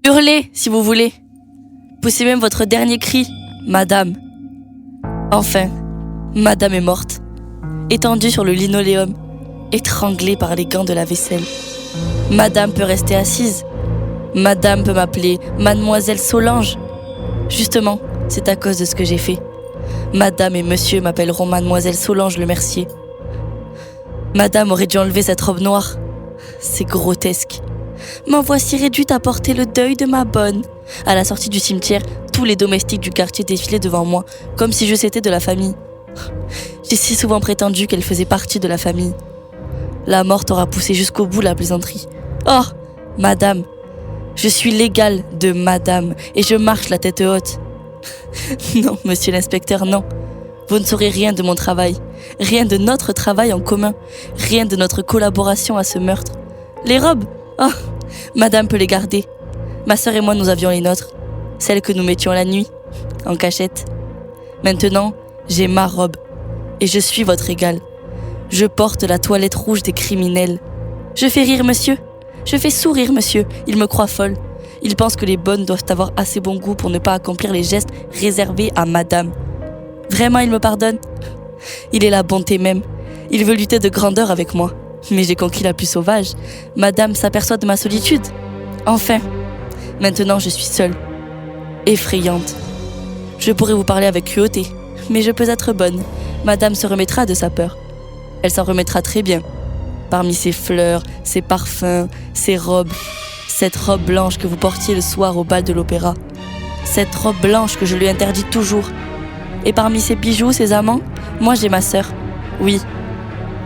Hurlez, si vous voulez. Poussez même votre dernier cri, madame. Enfin, madame est morte, étendue sur le linoléum, étranglée par les gants de la vaisselle. Madame peut rester assise. Madame peut m'appeler Mademoiselle Solange. Justement, c'est à cause de ce que j'ai fait. Madame et monsieur m'appelleront Mademoiselle Solange Le Mercier. Madame aurait dû enlever cette robe noire. C'est grotesque. M'en voici réduite à porter le deuil de ma bonne. À la sortie du cimetière, tous les domestiques du quartier défilaient devant moi, comme si j'eusse été de la famille. J'ai si souvent prétendu qu'elle faisait partie de la famille. La morte aura poussé jusqu'au bout la plaisanterie. Oh, madame, je suis l'égale de madame et je marche la tête haute. Non, monsieur l'inspecteur, non. Vous ne saurez rien de mon travail, rien de notre travail en commun, rien de notre collaboration à ce meurtre. Les robes, oh, madame peut les garder. Ma sœur et moi, nous avions les nôtres, celles que nous mettions la nuit, en cachette. Maintenant, j'ai ma robe et je suis votre égale. Je porte la toilette rouge des criminels. Je fais rire monsieur, je fais sourire monsieur, il me croit folle. Il pense que les bonnes doivent avoir assez bon goût pour ne pas accomplir les gestes réservés à madame. Vraiment, il me pardonne. Il est la bonté même. Il veut lutter de grandeur avec moi. Mais j'ai conquis la plus sauvage. Madame s'aperçoit de ma solitude. Enfin, maintenant je suis seule. Effrayante. Je pourrais vous parler avec cruauté, mais je peux être bonne. Madame se remettra de sa peur. Elle s'en remettra très bien. Parmi ses fleurs, ses parfums, ses robes. Cette robe blanche que vous portiez le soir au bal de l'opéra. Cette robe blanche que je lui interdis toujours. Et parmi ses bijoux, ses amants, moi j'ai ma sœur. Oui,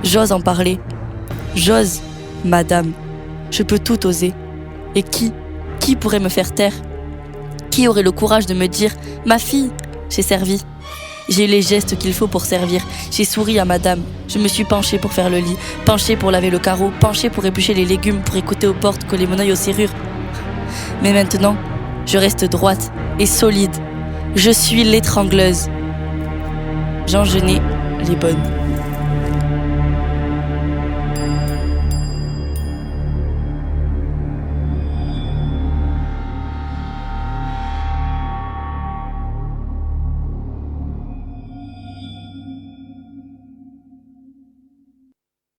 j'ose en parler. J'ose, madame. Je peux tout oser. Et qui pourrait me faire taire? Qui aurait le courage de me dire « Ma fille, j'ai servi ». J'ai eu les gestes qu'il faut pour servir. J'ai souri à madame. Je me suis penchée pour faire le lit, penchée pour laver le carreau, penchée pour éplucher les légumes, pour écouter aux portes, coller mon œil aux serrures. Mais maintenant, je reste droite et solide. Je suis l'étrangleuse. Jean Genet, Les Bonnes.